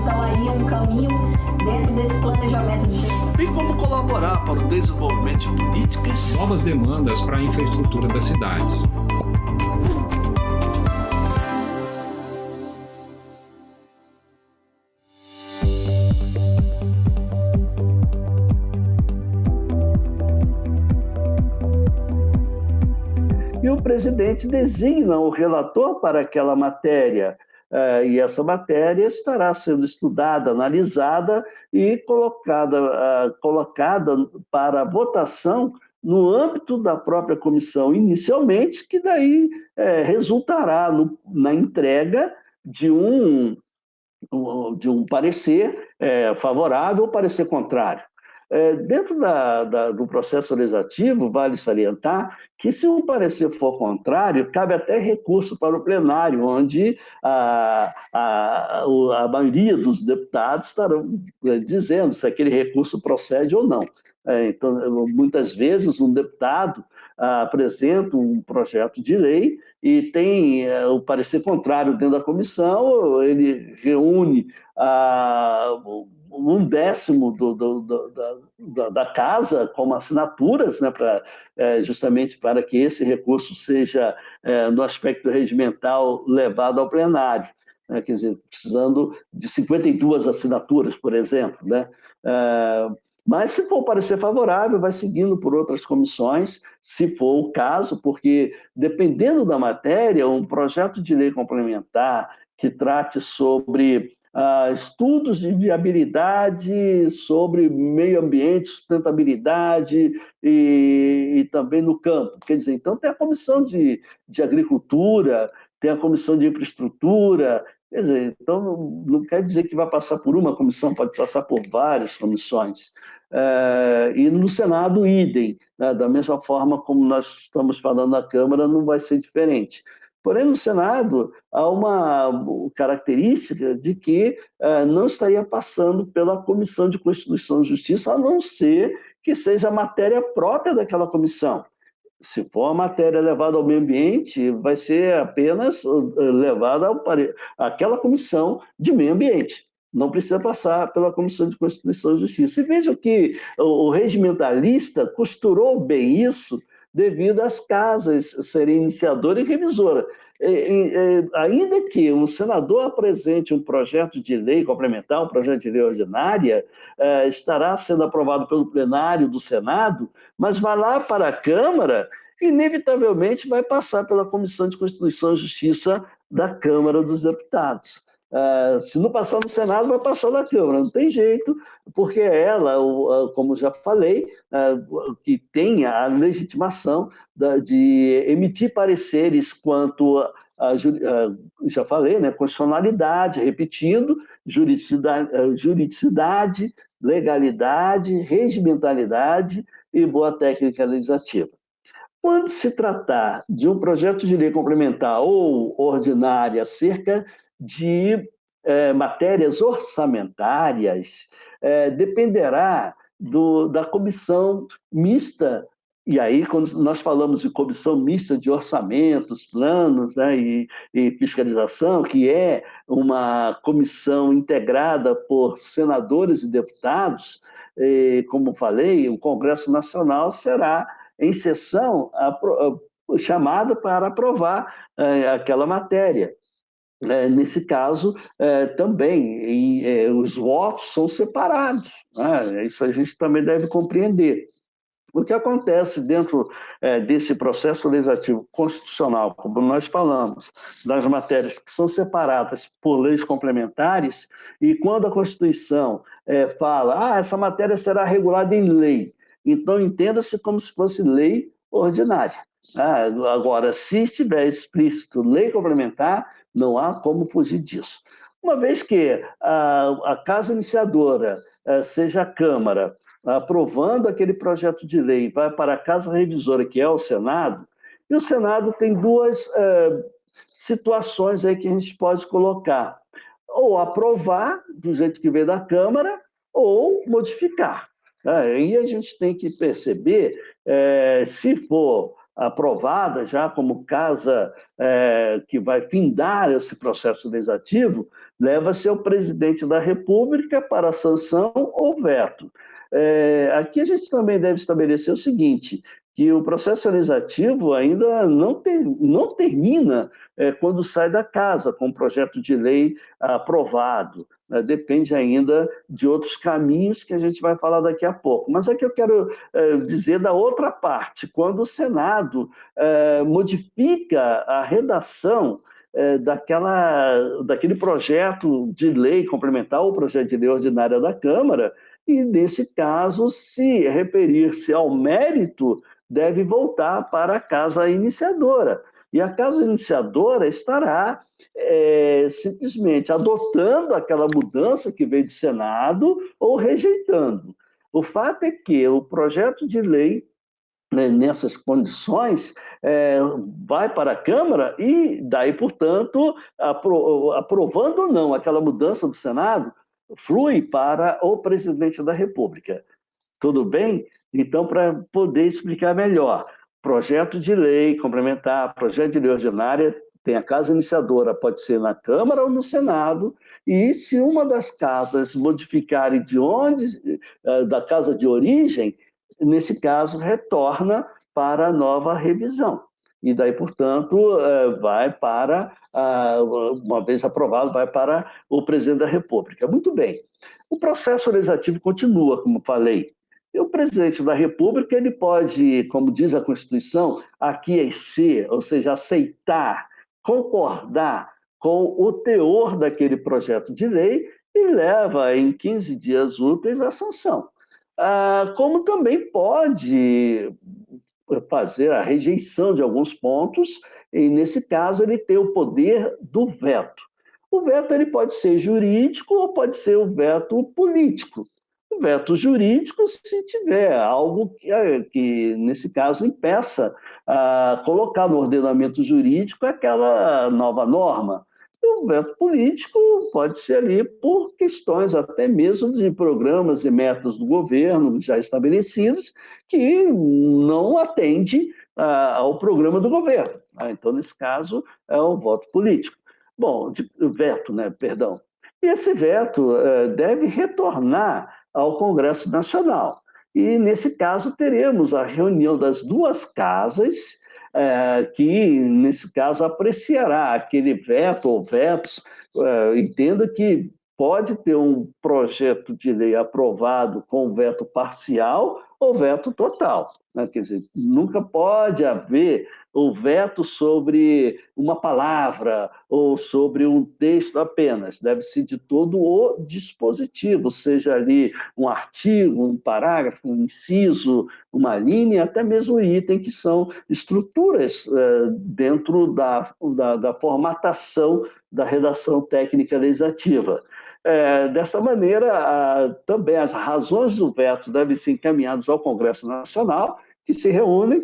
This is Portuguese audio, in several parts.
Então, aí é um caminho dentro desse planejamento de gestão. Bem como colaborar para o desenvolvimento de políticas. Novas demandas para a infraestrutura das cidades. E o presidente designa o relator para aquela matéria, e essa matéria estará sendo estudada, analisada e colocada para votação no âmbito da própria comissão inicialmente, que daí resultará na entrega de um parecer favorável ou parecer contrário. Dentro do processo legislativo, vale salientar que, se o parecer for contrário, cabe até recurso para o plenário, onde a maioria dos deputados estarão dizendo se aquele recurso procede ou não. Então, muitas vezes, um deputado apresenta um projeto de lei e tem o parecer contrário dentro da comissão, ele reúne 1/10 da casa como assinaturas, né, justamente para que esse recurso seja, no aspecto regimental, levado ao plenário. Quer dizer, precisando de 52 assinaturas, por exemplo, né? Mas, se for parecer favorável, vai seguindo por outras comissões, se for o caso, porque, dependendo da matéria, um projeto de lei complementar que trate sobre estudos de viabilidade, sobre meio ambiente, sustentabilidade e também no campo. Quer dizer, então tem a comissão de agricultura, tem a comissão de infraestrutura. Quer dizer, então não quer dizer que vai passar por uma comissão, pode passar por várias comissões. E no Senado, idem, né? Da mesma forma como nós estamos falando na Câmara, não vai ser diferente. Porém, no Senado, há uma característica de que não estaria passando pela Comissão de Constituição e Justiça, a não ser que seja matéria própria daquela comissão. Se for a matéria levada ao meio ambiente, vai ser apenas levada àquela comissão de meio ambiente. Não precisa passar pela Comissão de Constituição e Justiça. E vejam que o regimentalista costurou bem isso devido às casas serem iniciadora e revisora. Ainda que um senador apresente um projeto de lei complementar, um projeto de lei ordinária, estará sendo aprovado pelo plenário do Senado, mas vai lá para a Câmara, inevitavelmente vai passar pela Comissão de Constituição e Justiça da Câmara dos Deputados. Se não passar no Senado, vai passar na Câmara, não tem jeito, porque ela, como já falei, que tem a legitimação de emitir pareceres quanto já falei, né, constitucionalidade, repetindo, juridicidade, legalidade, regimentalidade e boa técnica legislativa. Quando se tratar de um projeto de lei complementar ou ordinária acerca de matérias orçamentárias, dependerá da comissão mista. E aí, quando nós falamos de comissão mista de orçamentos, planos, né, e fiscalização, que é uma comissão integrada por senadores e deputados, como falei, o Congresso Nacional será, em sessão, chamado para aprovar aquela matéria. Nesse caso, também, os votos são separados, né? Isso a gente também deve compreender. O que acontece dentro desse processo legislativo constitucional, como nós falamos, das matérias que são separadas por leis complementares, e quando a Constituição fala, essa matéria será regulada em lei, então entenda-se como se fosse lei ordinária. Agora, se estiver explícito lei complementar, não há como fugir disso. Uma vez que a casa iniciadora, seja a Câmara, aprovando aquele projeto de lei, vai para a casa revisora, que é o Senado, e o Senado tem duas situações aí que a gente pode colocar. Ou aprovar, do jeito que veio da Câmara, ou modificar. Aí a gente tem que perceber, se for aprovada já como casa que vai findar esse processo legislativo, leva-se ao presidente da República para a sanção ou veto. Aqui a gente também deve estabelecer o seguinte, que o processo legislativo ainda não termina quando sai da casa, com o projeto de lei aprovado. Depende ainda de outros caminhos que a gente vai falar daqui a pouco. Mas aqui eu quero dizer da outra parte, quando o Senado modifica a redação daquele projeto de lei complementar ou projeto de lei ordinária da Câmara, e, nesse caso, se referir-se ao mérito, deve voltar para a casa iniciadora. E a casa iniciadora estará simplesmente adotando aquela mudança que veio do Senado ou rejeitando. O fato é que o projeto de lei, nessas condições, vai para a Câmara e, daí, portanto, aprovando ou não aquela mudança do Senado, flui para o presidente da República. Tudo bem? Então, para poder explicar melhor, projeto de lei complementar, projeto de lei ordinária, tem a casa iniciadora, pode ser na Câmara ou no Senado, e se uma das casas modificarem da casa de origem, nesse caso, retorna para a nova revisão. E daí, portanto, vai para, uma vez aprovado, vai para o presidente da República. Muito bem. O processo legislativo continua, como falei. E o presidente da República, ele pode, como diz a Constituição, aquecer, ou seja, aceitar, concordar com o teor daquele projeto de lei e leva em 15 dias úteis a sanção. Como também pode fazer a rejeição de alguns pontos, e nesse caso ele tem o poder do veto. O veto ele pode ser jurídico ou pode ser o veto político. O veto jurídico, se tiver algo que nesse caso, impeça a colocar no ordenamento jurídico aquela nova norma. E o veto político pode ser ali por questões até mesmo de programas e metas do governo já estabelecidos que não atende ao programa do governo. Então, nesse caso, é o voto político. Bom, veto, né? Perdão. E esse veto deve retornar ao Congresso Nacional. E, nesse caso, teremos a reunião das duas casas, que, nesse caso, apreciará aquele veto ou vetos. Entenda que pode ter um projeto de lei aprovado com veto parcial ou veto total. Né? Quer dizer, nunca pode haver o veto sobre uma palavra ou sobre um texto apenas. Deve-se de todo o dispositivo, seja ali um artigo, um parágrafo, um inciso, uma linha, até mesmo um item, que são estruturas dentro da formatação da redação técnica legislativa. Dessa maneira, também as razões do veto devem ser encaminhadas ao Congresso Nacional, que se reúnem,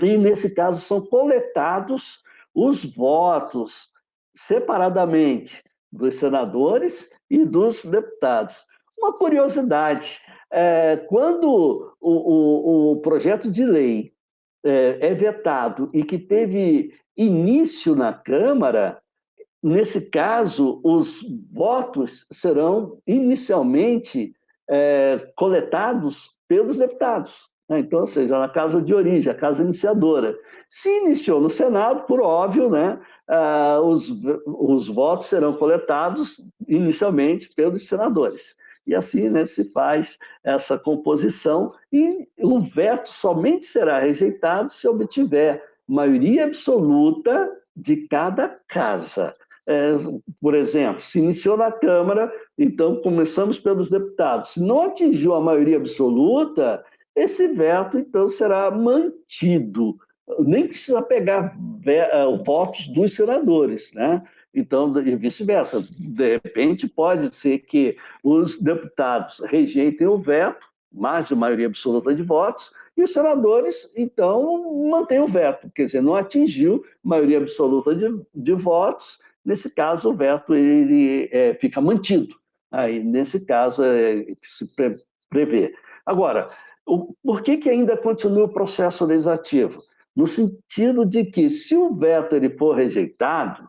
e, nesse caso, são coletados os votos separadamente dos senadores e dos deputados. Uma curiosidade, quando o projeto de lei é vetado e que teve início na Câmara, nesse caso, os votos serão inicialmente coletados pelos deputados. Então, ou seja, na casa de origem, a casa iniciadora. Se iniciou no Senado, por óbvio, né, os votos serão coletados inicialmente pelos senadores. E assim, né, se faz essa composição, e o veto somente será rejeitado se obtiver maioria absoluta de cada casa. Por exemplo, se iniciou na Câmara, então começamos pelos deputados. Se não atingiu a maioria absoluta, esse veto, então, será mantido. Nem precisa pegar votos dos senadores, né? Então, e vice-versa. De repente, pode ser que os deputados rejeitem o veto, mais de maioria absoluta de votos, e os senadores, então, mantêm o veto. Quer dizer, não atingiu maioria absoluta de votos, nesse caso, o veto ele, fica mantido. Aí, nesse caso, se prevê. Agora, por que ainda continua o processo legislativo? No sentido de que, se o veto ele for rejeitado,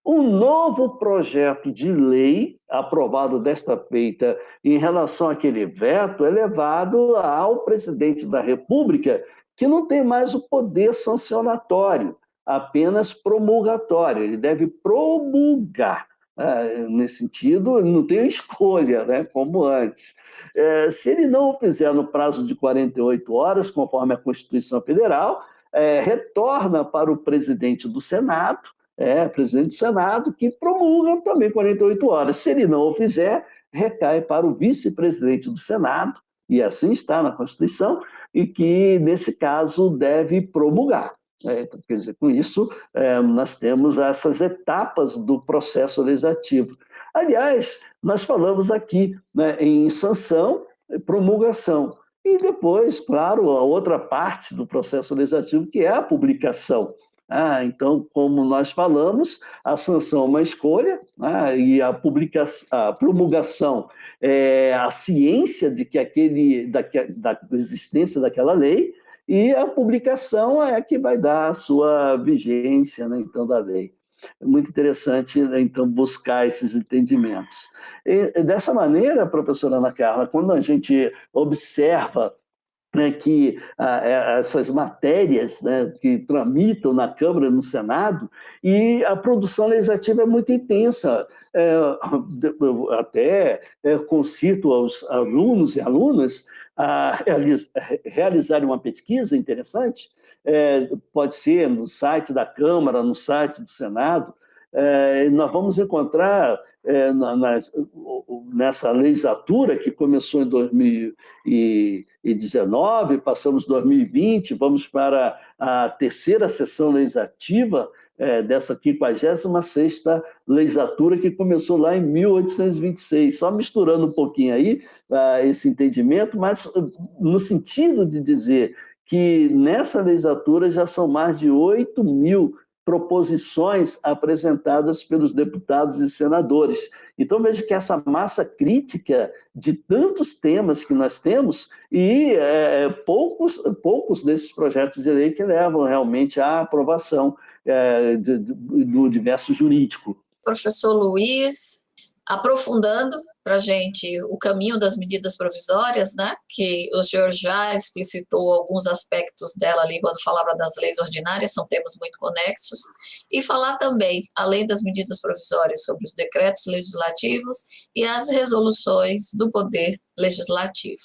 Um novo projeto de lei, aprovado desta feita em relação àquele veto, é levado ao presidente da República, que não tem mais o poder sancionatório, apenas promulgatório. Ele deve promulgar. Nesse sentido, ele não tem escolha, né, como antes. Se ele não o fizer no prazo de 48 horas, conforme a Constituição Federal, retorna para o presidente do Senado, presidente do Senado, que promulga também 48 horas. Se ele não o fizer, recai para o vice-presidente do Senado, e assim está na Constituição, e que, nesse caso, deve promulgar. Quer dizer, com isso, nós temos essas etapas do processo legislativo. Aliás, nós falamos aqui, né, em sanção, promulgação, e depois, claro, a outra parte do processo legislativo, que é a publicação. Então, como nós falamos, a sanção é uma escolha, e a promulgação é a ciência de que da existência daquela lei, e a publicação é que vai dar a sua vigência, né, então, da lei. É muito interessante, né, então, buscar esses entendimentos. E, dessa maneira, professora Ana Carla, quando a gente observa, né, que essas matérias, né, que tramitam na Câmara e no Senado, e a produção legislativa é muito intensa. Até concito aos alunos e alunas a realizarem uma pesquisa interessante, pode ser no site da Câmara, no site do Senado. Nós vamos encontrar nessa legislatura que começou em 2019, passamos 2020, vamos para a terceira sessão legislativa dessa 56ª legislatura, que começou lá em 1826, só misturando um pouquinho aí esse entendimento, mas no sentido de dizer que nessa legislatura já são mais de 8.000 proposições apresentadas pelos deputados e senadores. Então, veja que essa massa crítica de tantos temas que nós temos, e poucos desses projetos de lei que levam realmente à aprovação do universo jurídico. Professor Luiz, aprofundando para a gente o caminho das medidas provisórias, né, que o senhor já explicitou alguns aspectos dela ali quando falava das leis ordinárias, são temas muito conexos, e falar também, além das medidas provisórias, sobre os decretos legislativos e as resoluções do Poder Legislativo.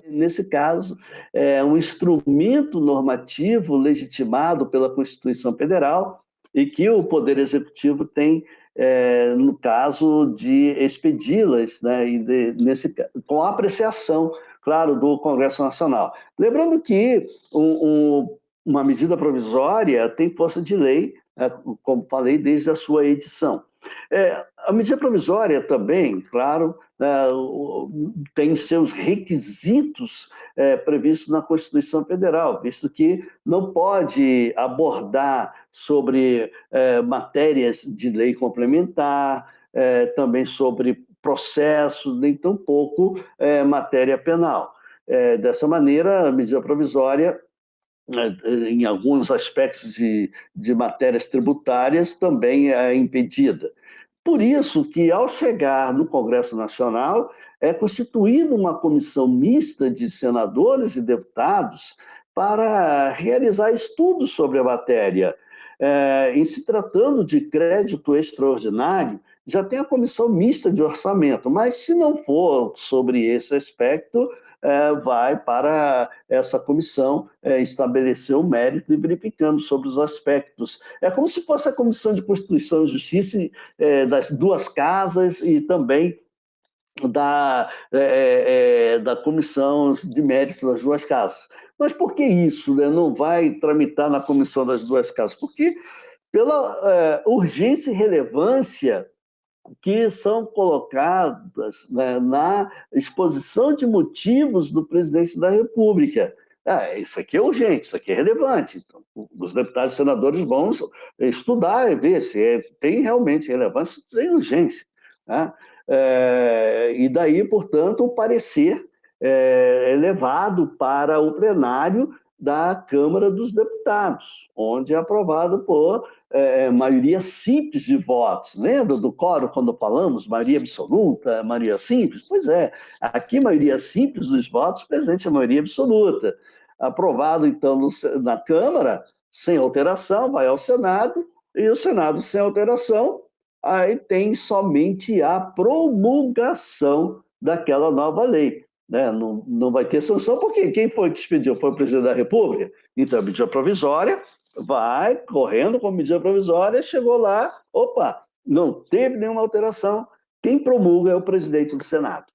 Nesse caso, é um instrumento normativo legitimado pela Constituição Federal e que o Poder Executivo tem, no caso de expedi-las, né, com a apreciação, claro, do Congresso Nacional. Lembrando que uma medida provisória tem força de lei, como falei, desde a sua edição. A medida provisória também, claro, tem seus requisitos previstos na Constituição Federal, visto que não pode abordar sobre matérias de lei complementar, também sobre processo, nem tampouco matéria penal. Dessa maneira, a medida provisória, em alguns aspectos de matérias tributárias, também é impedida. Por isso que, ao chegar no Congresso Nacional, é constituída uma comissão mista de senadores e deputados para realizar estudos sobre a matéria. Em se tratando de crédito extraordinário, já tem a comissão mista de orçamento, mas se não for sobre esse aspecto, vai para essa comissão estabelecer o mérito e verificando sobre os aspectos. É como se fosse a Comissão de Constituição e Justiça das duas casas e também da Comissão de Mérito das duas casas. Mas por que isso, né, não vai tramitar na Comissão das duas casas? Porque pela urgência e relevância que são colocadas, né, na exposição de motivos do presidente da República. Isso aqui é urgente, isso aqui é relevante. Então, os deputados e senadores vão estudar e ver se tem realmente relevância, se tem urgência. Né? E daí, portanto, o parecer é levado para o plenário da Câmara dos Deputados, onde é aprovado por maioria simples de votos. Lembra do quórum quando falamos? Maioria absoluta, maioria simples? Pois é, aqui maioria simples dos votos, presente a maioria absoluta. Aprovado, então, na Câmara, sem alteração, vai ao Senado, e o Senado, sem alteração, aí tem somente a promulgação daquela nova lei. Né? Não vai ter sanção, porque quem foi que expediu? Foi o presidente da República. Então, a medida provisória vai correndo com a medida provisória, chegou lá, opa, não teve nenhuma alteração, quem promulga é o presidente do Senado.